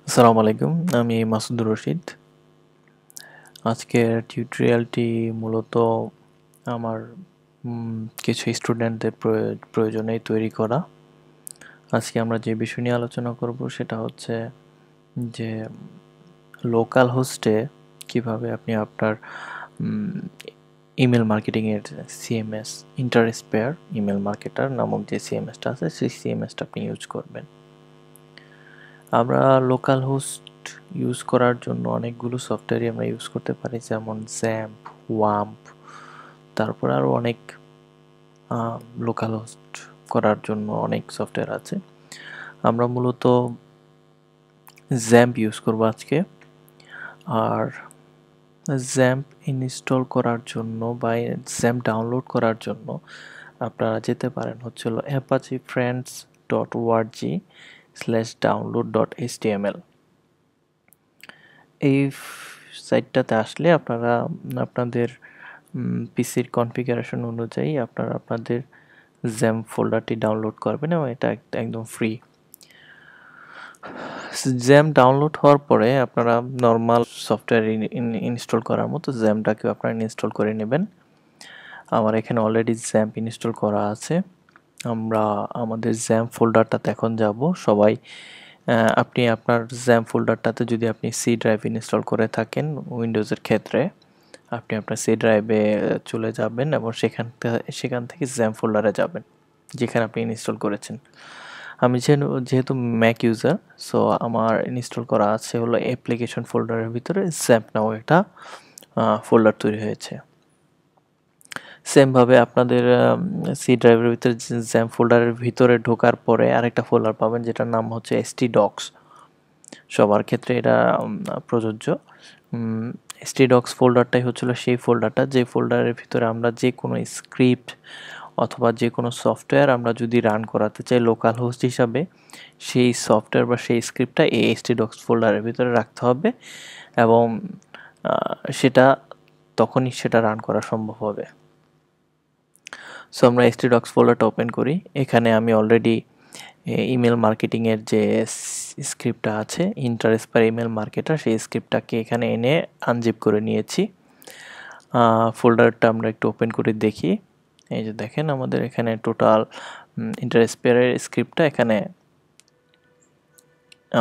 আসসালামু আলাইকুম। আমি মাসুদুর রশিদ। আজকের টিউটোরিয়ালটি মূলত আমার কিছু স্টুডেন্টদের প্রয়োজনেই তৈরি করা। আজকে আমরা যে বিষয় নিয়ে আলোচনা করব সেটা হচ্ছে যে লোকাল হোস্টে কিভাবে আপনি আপনার ইমেল মার্কেটিংয়ের সিএমএস ইন্টারেস্ট ইমেল মার্কেটার নামক যে সিএমএসটা আছে সেই সিএমএসটা আপনি ইউজ করবেন। আমরা লোকাল হোস্ট ইউজ করার জন্য অনেকগুলো সফটওয়্যারই আমরা ইউজ করতে পারি, যেমন জ্যাম্প, ওয়াম্প, তারপর আরও অনেক লোকাল হোস্ট করার জন্য অনেক সফটওয়্যার আছে। আমরা মূলত জ্যাম্প ইউজ করব আজকে। আর জ্যাম্প ইনস্টল করার জন্য বা জ্যাম্প ডাউনলোড করার জন্য আপনারা যেতে পারেন হচ্ছিল apache friends.org/download.html। এই সাইটটাতে আসলে আপনারা আপনাদের পিসির কনফিগারেশন অনুযায়ী আপনারা আপনাদের জ্যাম্প ফোল্ডারটি ডাউনলোড করবেন এবং এটা একদম ফ্রি। জ্যাম্প ডাউনলোড হওয়ার পরে আপনারা নর্মাল সফটওয়্যার ইনস্টল করার মতো জ্যাম্পটাকেও আপনারা ইনস্টল করে নেবেন। আমার এখানে অলরেডি জ্যাম্প ইনস্টল করা আছে। আমরা আমাদের জ্যাম্প ফোল্ডারটাতে এখন যাব। সবাই আপনি আপনার জ্যাম্প ফোল্ডারটাতে যদি আপনি সি ড্রাইভ ইনস্টল করে থাকেন উইন্ডোজের ক্ষেত্রে, আপনি আপনার সি ড্রাইভে চলে যাবেন এবং সেখান থেকে জ্যাম্প ফোল্ডারে যাবেন যেখানে আপনি ইনস্টল করেছেন। আমি যেহেতু ম্যাক ইউজার, সো আমার ইনস্টল করা আছে হলো অ্যাপ্লিকেশন ফোল্ডারের ভিতরে জ্যাম্প নামক একটা ফোল্ডার তৈরি হয়েছে। সেমভাবে আপনাদের সি ড্রাইভের ভিতরে জ্যাম্প ফোল্ডারের ভিতরে ঢোকার পরে আরেকটা ফোল্ডার পাবেন যেটার নাম হচ্ছে htdocs। সবার ক্ষেত্রে এটা প্রযোজ্য। htdocs ফোল্ডারটাই হচ্ছিল সেই ফোল্ডারটা যে ফোল্ডারের ভিতরে আমরা যে কোনো স্ক্রিপ্ট অথবা যে কোনো সফটওয়্যার আমরা যদি রান করাতে চাই লোকাল হোস্ট হিসাবে, সেই সফটওয়্যার বা সেই স্ক্রিপ্টটা এই htdocs ফোল্ডারের ভিতরে রাখতে হবে এবং সেটা তখনই সেটা রান করা সম্ভব হবে। সো আমরা htdocs ফোল্ডারটা ওপেন করি। এখানে আমি অলরেডি ইমেল মার্কেটিংয়ের যে স্ক্রিপ্টটা আছে ইন্টারেস্ট পার ইমেল মার্কেটার, সেই স্ক্রিপ্টটাকে এখানে এনে আনজিপ করে নিয়েছি। ফোল্ডারটা আমরা একটু ওপেন করে দেখি। এই যে দেখেন আমাদের এখানে টোটাল ইন্টারেস্ট পেয়ারের স্ক্রিপ্টটা এখানে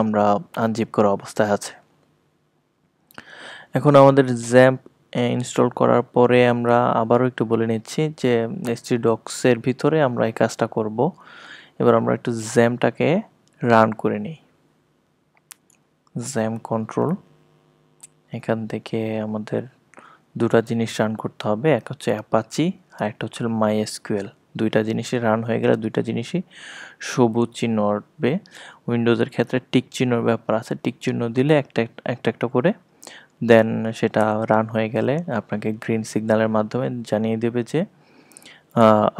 আমরা আনজিপ করা অবস্থায় আছে। এখন আমাদের জ্যাম্প ইনস্টল করার পরে আমরা আবারও একটু বলে নিচ্ছি যে htdocs-এর ভিতরে আমরা এই কাজটা করব। এবার আমরা একটু জ্যাম্পটাকে রান করে নিই। জ্যাম্প কন্ট্রোল, এখান থেকে আমাদের দুটা জিনিস রান করতে হবে, এক হচ্ছে অ্যাপাচি আর একটা হচ্ছে মাইএসকিউএল। দুইটা জিনিসই রান হয়ে গেলে দুইটা জিনিসই সবুজ চিহ্ন উঠবে। উইন্ডোজের ক্ষেত্রে টিক চিহ্নর ব্যাপার আছে, টিক চিহ্ন দিলে একটা করে দেন সেটা রান হয়ে গেলে আপনাকে গ্রিন সিগন্যালের মাধ্যমে জানিয়ে দেবে যে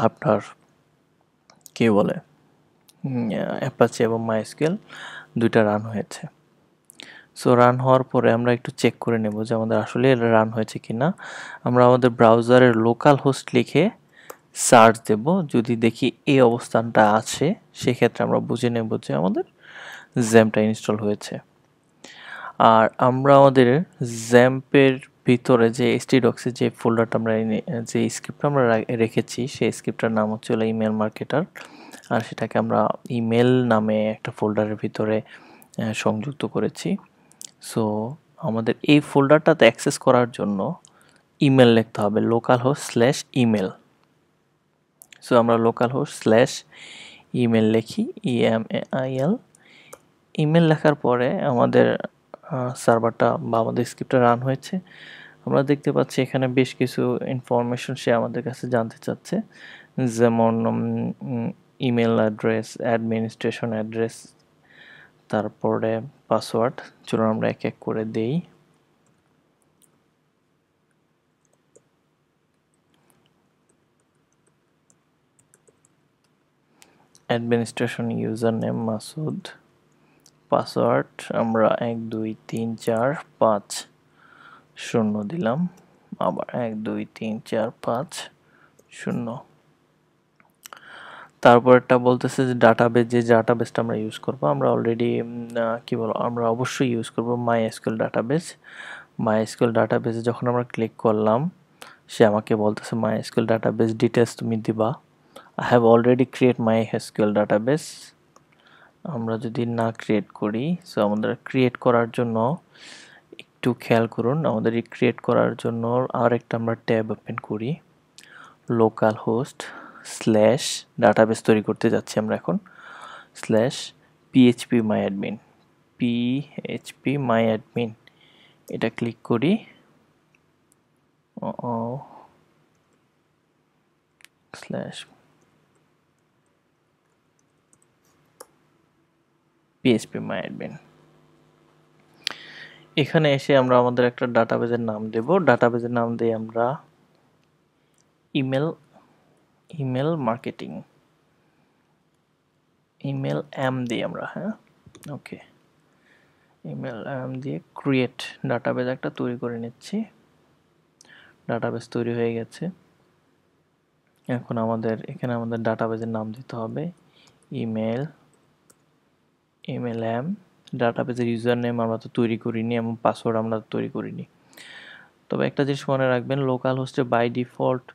আপনার কি বলে অ্যাপাচি এবং মাইএসকিউএল দুইটা রান হয়েছে। সো রান হওয়ার পরে আমরা একটু চেক করে নেব যে আমাদের আসলে রান হয়েছে কিনা। আমরা আমাদের ব্রাউজারের লোকাল হোস্ট লিখে সার্চ দেব, যদি দেখি এই অবস্থানটা আছে সেক্ষেত্রে আমরা বুঝে নেব যে আমাদের জ্যাম্পটা ইনস্টল হয়েছে। আর আমরা আমাদের জ্যাম্পের ভিতরে যে htdocs-এর যে ফোল্ডারটা আমরা যে স্ক্রিপ্টটা আমরা রেখেছি সেই স্ক্রিপ্টটার নাম হচ্ছে হলো ইমেল মার্কেটার, আর সেটাকে আমরা ইমেল নামে একটা ফোল্ডারের ভিতরে সংযুক্ত করেছি। সো আমাদের এই ফোল্ডারটাতে অ্যাক্সেস করার জন্য ইমেল লিখতে হবে localhost/email। সো আমরা localhost/email লিখি, EMAIL। ইমেল লেখার পরে আমাদের সার্ভারটা বা আমাদের স্ক্রিপ্টটা রান হয়েছে। আমরা দেখতে পাচ্ছি এখানে বেশ কিছু ইনফরমেশন সে আমাদের কাছে জানতে চাচ্ছে, যেমন ইমেল অ্যাড্রেস, অ্যাডমিনিস্ট্রেশন অ্যাড্রেস, তারপরে পাসওয়ার্ড। চলুন আমরা এক এক করে দেই। Administration user name Masud, password আমরা 12345 দিলাম, আবার 12345 0। তারপরটা বলতেছে যে ডাটাবেস, যে ডাটাবেসটা আমরা ইউজ করব, আমরা অলরেডি কি বলবো, আমরা অবশ্যই ইউজ করব মাইএসকিউএল ডাটাবেস। মাইএসকিউএল ডাটাবেসে যখন আমরা ক্লিক করলাম, সে আমাকে বলতেছে মাইএসকিউএল ডাটাবেস ডিটেলস তুমি দিবা। I have already create MySQL database. আমরা যদি না ক্রিয়েট করি, সো আমাদের ক্রিয়েট করার জন্য একটু খেয়াল করুন, আমাদের এই ক্রিয়েট করার জন্য আরেকটা আমরা ট্যাব ওপেন করি, লোকাল হোস্ট স্ল্যাশ ডাটাবেস তৈরি করতে যাচ্ছি আমরা এখন, স্ল্যাশ পিএইচপি মাই অ্যাডমিন, পিএইচপি মাই অ্যাডমিন, এটা ক্লিক করি। স্ল্যাশ পিএইচপি মাই অ্যাডমিন, এখানে এসে আমরা আমাদের একটা ডাটাবেজের নাম দেব। ডাটাবেজের নাম দিয়ে আমরা ইমেল মার্কেটিং, ইমেল এম দিই আমরা, হ্যাঁ ওকে, ইমেল এম দিয়ে ক্রিয়েট ডাটাবেজ একটা তৈরি করে নিচ্ছি। ডাটাবেজ তৈরি হয়ে গেছে। এখন আমাদের এখানে আমাদের ডাটাবেজের নাম দিতে হবে ইমেল এম। ডাটাবেজের ইউজার নেম আমরা তো তৈরি করিনি এবং পাসওয়ার্ড আমরা তৈরি করিনি। তবে একটা জিনিস মনে রাখবেন, লোকাল হোস্টে বাই ডিফল্ট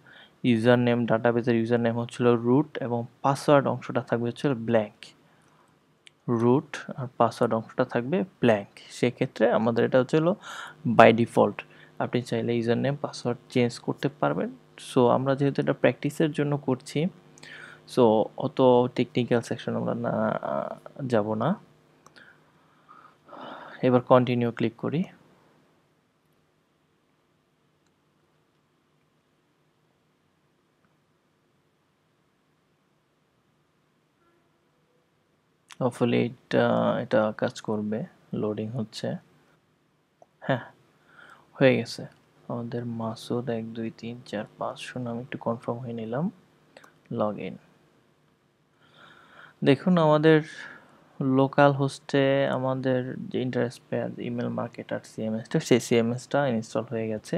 ইউজার নেম, ডাটাবেজের ইউজার নেম হচ্ছিল রুট এবং পাসওয়ার্ড অংশটা থাকবে হচ্ছে ব্ল্যাঙ্ক। রুট আর পাসওয়ার্ড অংশটা থাকবে ব্ল্যাঙ্ক। সেক্ষেত্রে আমাদের এটা হচ্ছিল বাই ডিফল্ট। আপনি চাইলে ইউজার নেম পাসওয়ার্ড চেঞ্জ করতে পারবেন। সো আমরা যেহেতু এটা প্র্যাকটিসের জন্য করছি, সো অত টেকনিক্যাল সেকশন আমরা না যাব না। এবার কন্টিনিউ ক্লিক করি। হোপফুলি এটা কাজ করবে, লোডিং হচ্ছে। হ্যাঁ, হয়ে গেছে। আমাদের মাসুদ 1 2 3 4 5 আমি একটু কনফার্ম হয়ে নিলাম। Log in. দেখুন আমাদের লোকাল হোস্টে আমাদের যে ইন্টারেস্ট পেজ ইমেল মার্কেটার সিএমএসটা, সেই সিএমএসটা ইনস্টল হয়ে গেছে।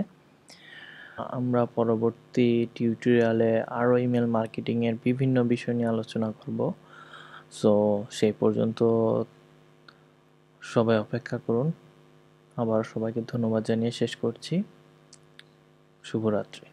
আমরা পরবর্তী টিউটোরিয়ালে আরও ইমেল মার্কেটিংয়ের বিভিন্ন বিষয় নিয়ে আলোচনা করব। সো সেই পর্যন্ত সবাই অপেক্ষা করুন। আবার সবাইকে ধন্যবাদ জানিয়ে শেষ করছি। শুভরাত্রি।